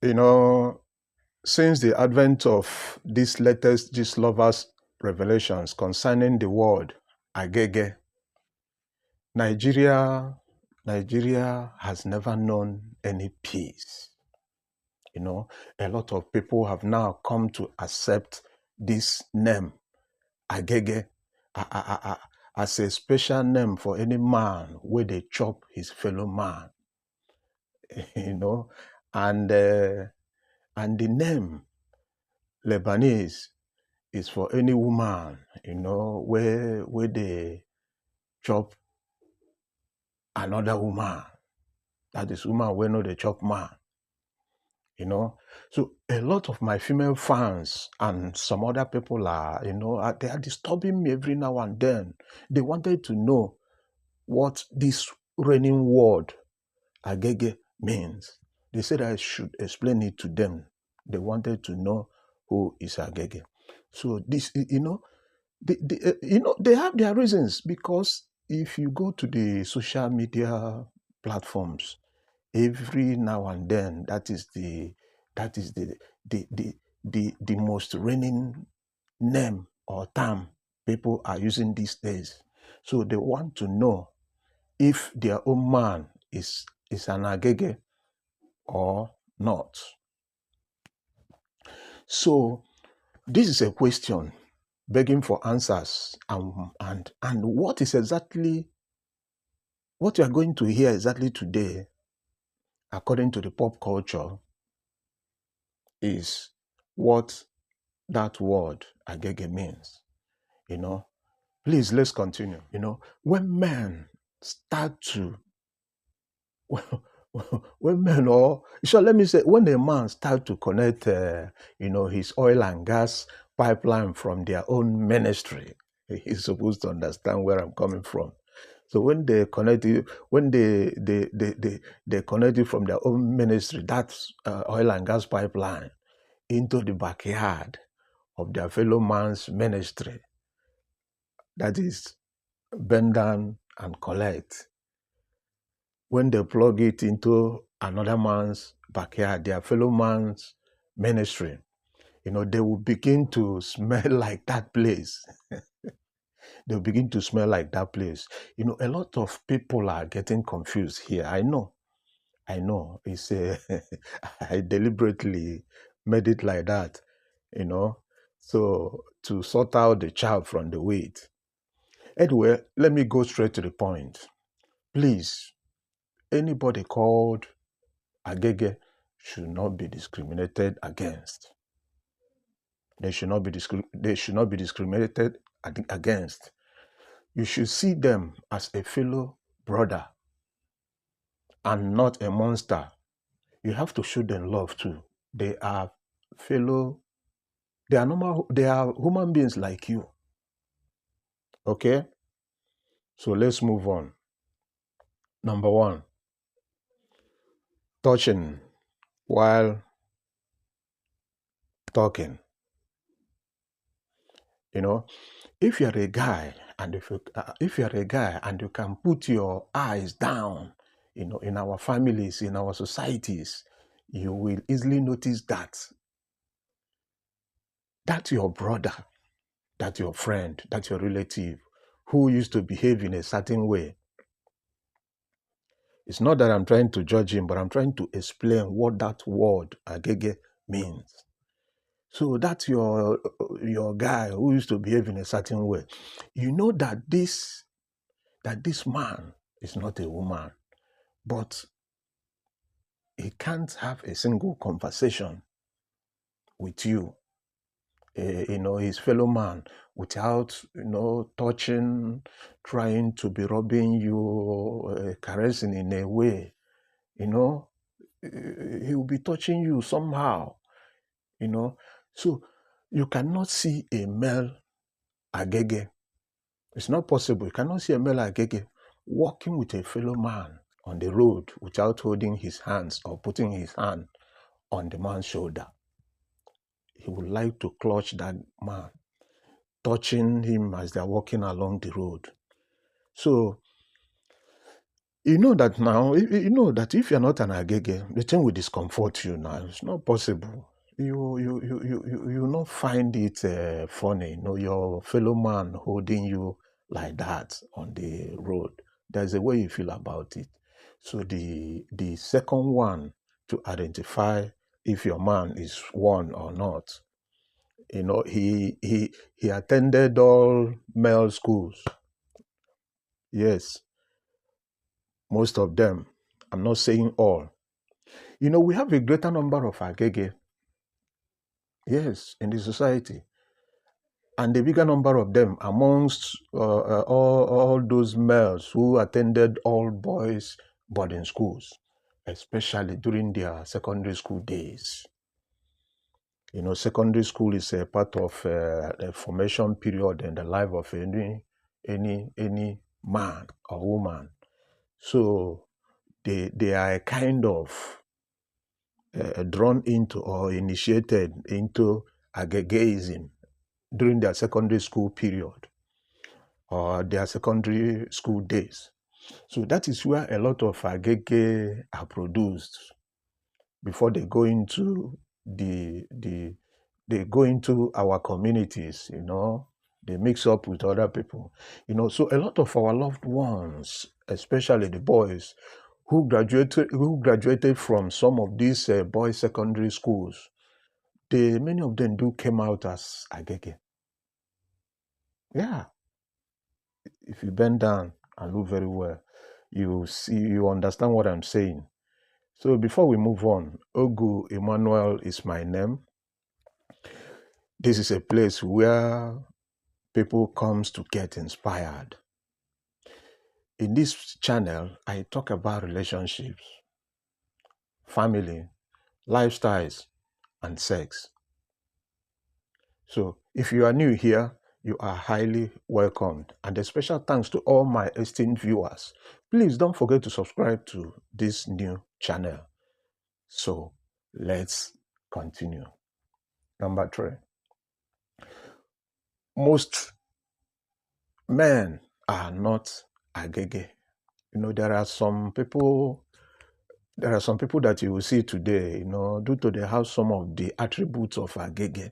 You know, since the advent of this latest Gist lovers revelations concerning the word agege, Nigeria has never known any peace. You know, a lot of people have now come to accept this name, agege, as a special name for any man where they chop his fellow man. You know, and the name Lebanese is for any woman, you know, where they chop another woman. That is woman where no they chop man, you know. So a lot of my female fans and some other people are, you know, they are disturbing me every now and then. They wanted to know what this reigning word agege means. They said I should explain it to them. They wanted to know who is agege. So this, you know, you know, they have their reasons, because if you go to the social media platforms, every now and then, that is the most reigning name or term people are using these days. So they want to know if their own man is an agege or not. So this is a question begging for answers, and what is exactly what you are going to hear exactly today, according to the pop culture, is what that word agege means. You know, please let's continue. You know, when men start to when men, or sure, let me say, when a man start to connect, you know, his oil and gas pipeline from their own ministry, he's supposed to understand where I'm coming from. So when they connect it, when they connect it from their own ministry, that's oil and gas pipeline, into the backyard of their fellow man's ministry, that is bend down and collect. When they plug it into another man's backyard, their fellow man's ministry, you know, they will begin to smell like that place. They'll begin to smell like that place. You know, a lot of people are getting confused here. I know. It's I deliberately made it like that, you know, so to sort out the chaff from the wheat. Anyway, let me go straight to the point. Please, anybody called agege should not be discriminated against. They should not be discriminated against. You should see them as a fellow brother and not a monster. You have to show them love too. They are fellow, they are normal, they are human beings like you. Okay? So let's move on. Number one, touching while talking. You know, if you're a guy and if you're a guy and you can put your eyes down, you know, in our families, in our societies, you will easily notice that your brother, that your friend, that your relative who used to behave in a certain way. It's not that I'm trying to judge him, but I'm trying to explain what that word agege means. So that's your guy who used to behave in a certain way. You know that this man is not a woman, but he can't have a single conversation with you, you know, his fellow man, without, you know, touching, trying to be rubbing you, caressing in a way, you know, he will be touching you somehow, you know. So you cannot see a male agege. It's not possible. You cannot see a male agege walking with a fellow man on the road without holding his hands or putting his hand on the man's shoulder. He would like to clutch that man, touching him as they're walking along the road. So You know that now, you know that if you're not an agege, the thing will discomfort you now. It's not possible. You not find it funny, you know, your fellow man holding you like that on the road. There's a way you feel about it. So the second one to identify if your man is one or not, you know, he attended all male schools. Yes, most of them. I'm not saying all. You know, we have a greater number of agege, yes, in the society, and a bigger number of them amongst all those males who attended all boys boarding schools, especially during their secondary school days. You know, secondary school is a part of the formation period in the life of any man or woman. So they are a kind of drawn into or initiated into agegeism during their secondary school period or their secondary school days. So that is where a lot of agege are produced before they go into they go into our communities, you know, they mix up with other people, you know. So a lot of our loved ones, especially the boys who graduated from some of these boys secondary schools, many of them do came out as agege. Yeah, if you bend down and look very well, you see, you understand what I'm saying. So before we move on, Ogu Emmanuel is my name. This is a place where people comes to get inspired. In this channel, I talk about relationships, family, lifestyles, and sex. So if you are new here, you are highly welcomed. And a special thanks to all my esteemed viewers. Please don't forget to subscribe to this new channel. So let's continue. Number 3. Most men are not agege. You know, there are some people that you will see today, you know, due to they have some of the attributes of agege,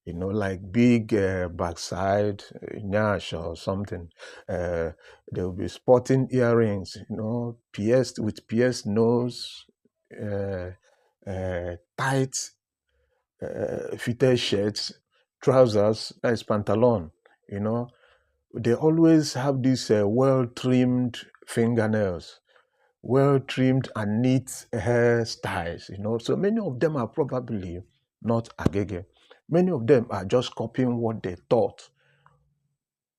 you know, like big backside, nyash or something. They will be sporting earrings, you know, pierced nose, uh, tight fitted shirts, trousers, that is pantalon, you know. They always have these well-trimmed fingernails, well-trimmed and neat hairstyles, you know. So many of them are probably not agege. Many of them are just copying what they thought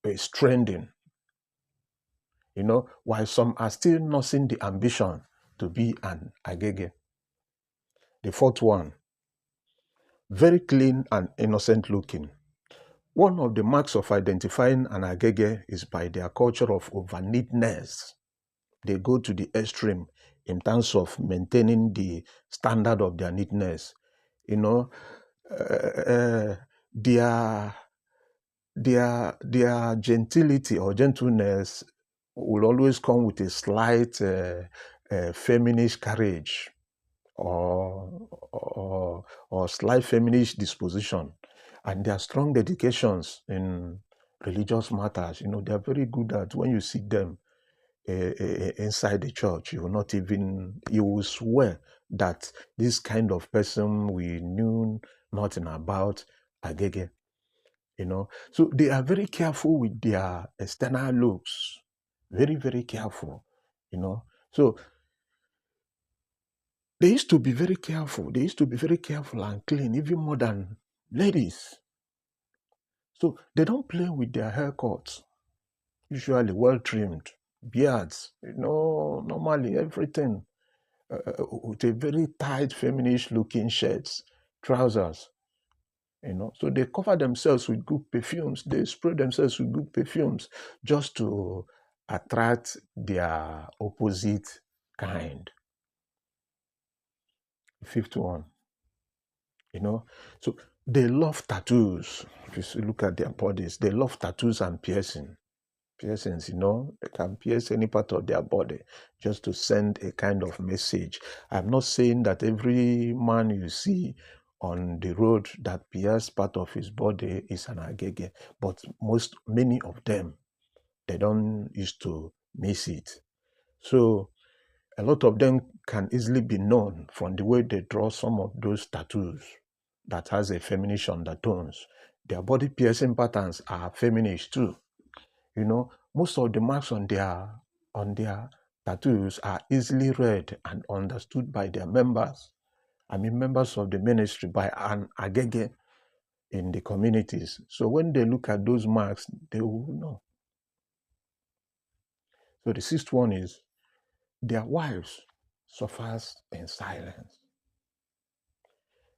is trending, you know, while some are still nursing the ambition to be an agege. The fourth one, very clean and innocent looking. One of the marks of identifying an agege is by their culture of over neatness. They go to the extreme in terms of maintaining the standard of their neatness. You know, their gentility or gentleness will always come with a slight feminist carriage or slight feminist disposition, and their strong dedications in religious matters. You know, they are very good at when you see them inside the church. You will not even, you will swear that this kind of person we knew nothing about agege. You know, so they are very careful with their external looks, very very careful. You know, so they used to be very careful. They used to be very careful and clean, even more than ladies. So they don't play with their haircuts, usually well trimmed, beards, you know, normally everything with a very tight, feminine looking shirts, trousers, you know. So they cover themselves with good perfumes. They spray themselves with good perfumes just to attract their opposite kind. Fifth one, you know. So they love tattoos. If you look at their bodies, they love tattoos and piercing. Piercings, they can pierce any part of their body just to send a kind of message. I'm not saying that every man you see on the road that pierces part of his body is an agege, but many of them, they don't used to miss it. So a lot of them can easily be known from the way they draw some of those tattoos that has a feminine undertones. Their body piercing patterns are feminine too. Most of the marks on their tattoos are easily read and understood by their members. I mean, members of the ministry, by an agege in the communities. So when they look at those marks, they will know. So the sixth one is their wives suffers in silence.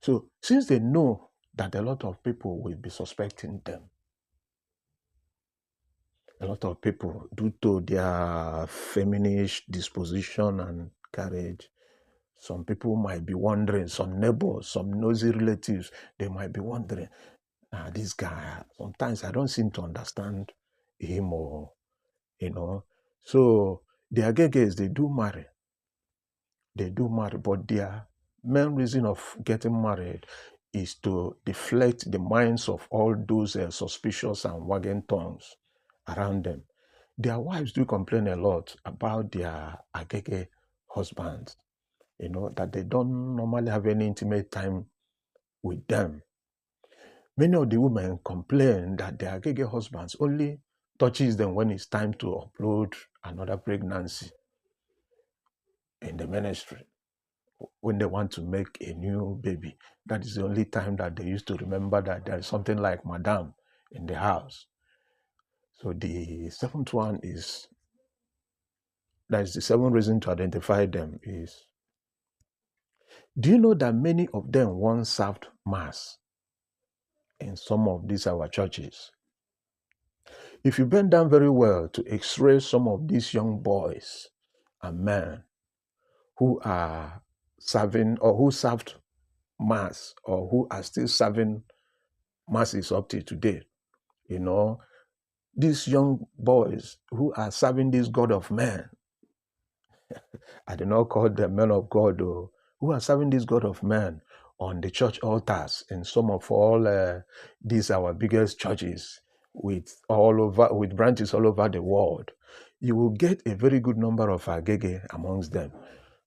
So since they know that a lot of people will be suspecting them, a lot of people, due to their feminine disposition and courage, some people might be wondering, some neighbors, some nosy relatives, they might be wondering, this guy, sometimes I don't seem to understand him So the Ageges, they do marry, but their main reason of getting married is to deflect the minds of all those suspicious and wagging tongues around them. Their wives do complain a lot about their Agege husbands, that they don't normally have any intimate time with them. Many of the women complain that their Agege husbands only touches them when it's time to upload another pregnancy in the ministry. When they want to make a new baby, that is the only time that they used to remember that there is something like madam in the house. So the seventh one is, that is the seventh reason to identify them is, do you know that many of them once served mass in some of these our churches? If you bend down very well to x-ray some of these young boys and men who are serving or who served mass or who are still serving masses up to today, these young boys who are serving this God of men, I do not call them men of God, though, who are serving this God of men on the church altars in some of all these our biggest churches with branches all over the world. You will get a very good number of agege amongst them.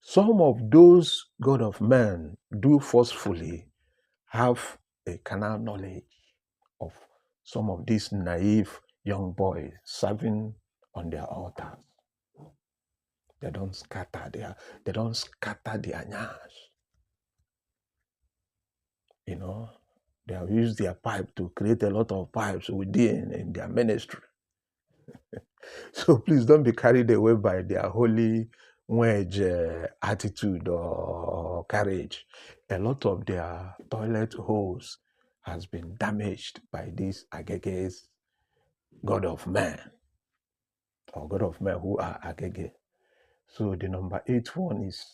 Some of those God of men do forcefully have a carnal knowledge of some of these naive young boys serving on their altars. They don't scatter their nyash. They have used their pipe to create a lot of pipes within in their ministry. So please don't be carried away by their holy wedge attitude or courage. A lot of their toilet holes has been damaged by these ageges, God of man, or God of men who are agege. So the number 8 one is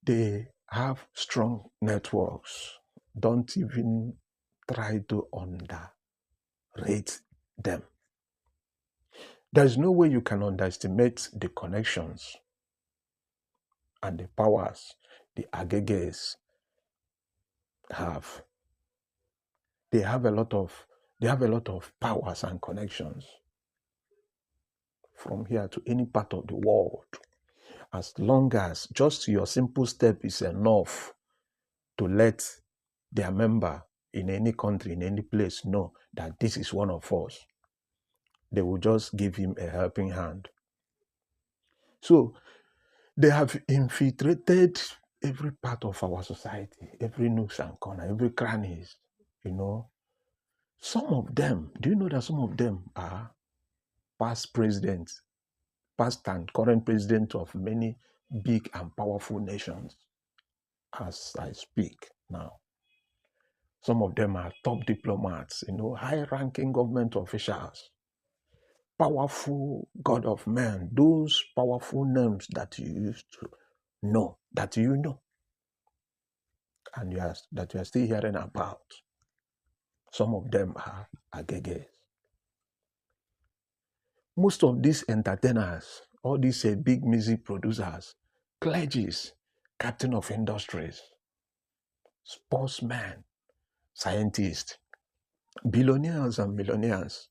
they have strong networks. Don't even try to underrate them. There is no way you can underestimate the connections and the powers the ageges have. They have a lot of powers and connections from here to any part of the world. As long as just your simple step is enough to let their member in any country, in any place, know that this is one of us, they will just give him a helping hand. So they have infiltrated every part of our society, every nook and corner, every crannies, Some of them, do you know that some of them are past presidents, past and current presidents of many big and powerful nations as I speak now? Some of them are top diplomats, high-ranking government officials, powerful God of men, those powerful names that you used to know, that you know, and that you are still hearing about. Some of them are ageges. most of these entertainers, all these big music producers, clergies, captain of industries, sportsmen, scientists, billionaires and millionaires,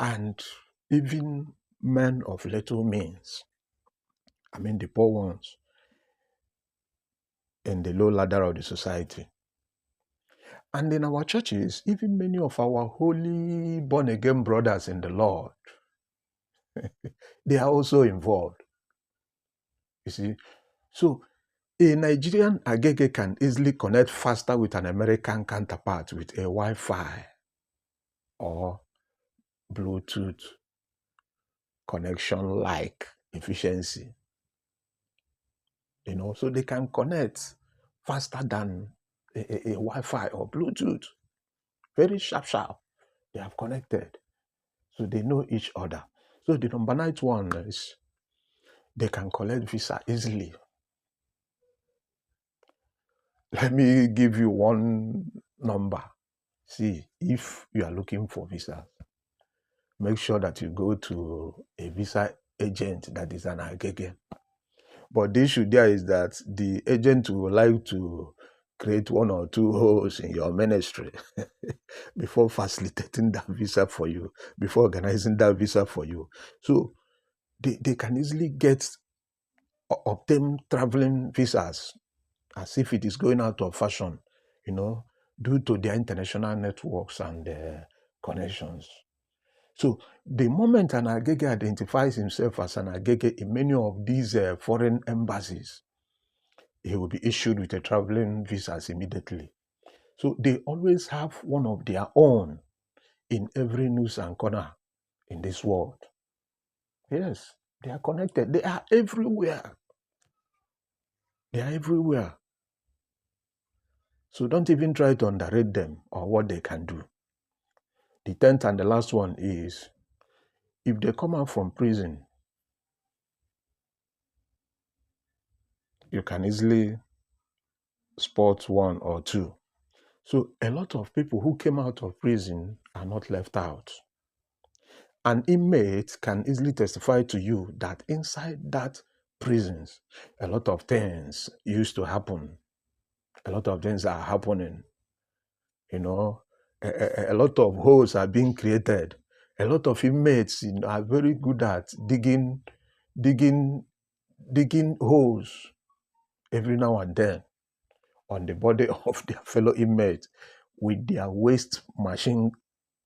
and even men of little means. I mean, the poor ones in the low ladder of the society. And in our churches, even many of our holy born-again brothers in the Lord, they are also involved. You see? So a Nigerian agege can easily connect faster with an American counterpart with a Wi-Fi or Bluetooth connection-like efficiency. So they can connect faster than a Wi-Fi or Bluetooth. Very sharp. They have connected. So they know each other. So the number 9 one is they can collect visa easily. Let me give you one number. See, if you are looking for visa, make sure that you go to a visa agent that is an agege. But the issue there is that the agent would like to create 1 or 2 holes in your ministry before facilitating that visa for you, before organizing that visa for you. So they can easily obtain traveling visas as if it is going out of fashion, due to their international networks and connections. So the moment an agege identifies himself as an agege in many of these foreign embassies, he will be issued with a traveling visas immediately. So they always have one of their own in every nook and corner in this world. Yes, they are connected. They are everywhere. They are everywhere. So don't even try to underrate them or what they can do. The 10th and the last one is, if they come out from prison, you can easily spot 1 or 2. So a lot of people who came out of prison are not left out. An inmate can easily testify to you that inside that prisons, a lot of things used to happen. A lot of things are happening. A lot of holes are being created. A lot of inmates are very good at digging holes every now and then on the body of their fellow inmates with their waste machine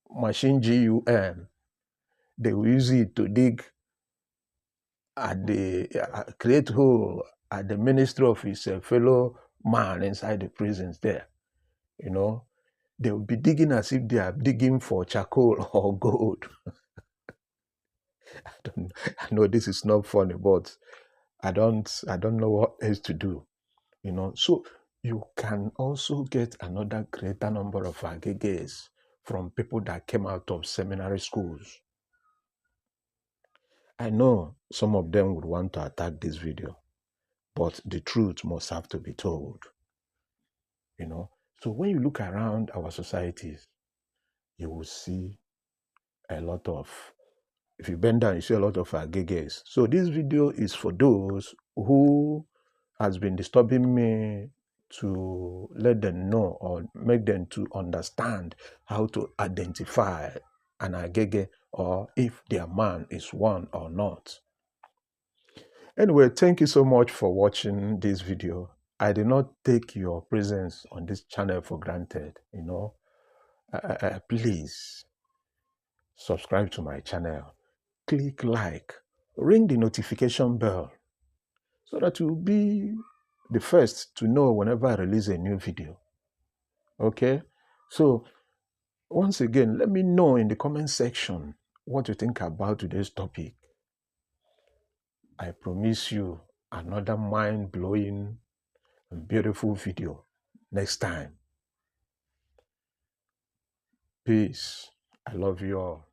GUM. They will use it to dig at the create hole at the ministry of his fellow man inside the prisons there. They will be digging as if they are digging for charcoal or gold. I know this is not funny, but I don't know what else to do. So you can also get another greater number of ageges from people that came out of seminary schools. I know some of them would want to attack this video, but the truth must have to be told. So when you look around our societies, you will see a lot of, if you bend down, you see a lot of ageges. So this video is for those who has been disturbing me to let them know or make them to understand how to identify an agege or if their man is one or not. Anyway, thank you so much for watching this video. I did not take your presence on this channel for granted. Please subscribe to my channel, click like, ring the notification bell so that you'll be the first to know whenever I release a new video. Okay? So once again, let me know in the comment section what you think about today's topic. I promise you another mind-blowing and beautiful video next time. Peace. I love you all.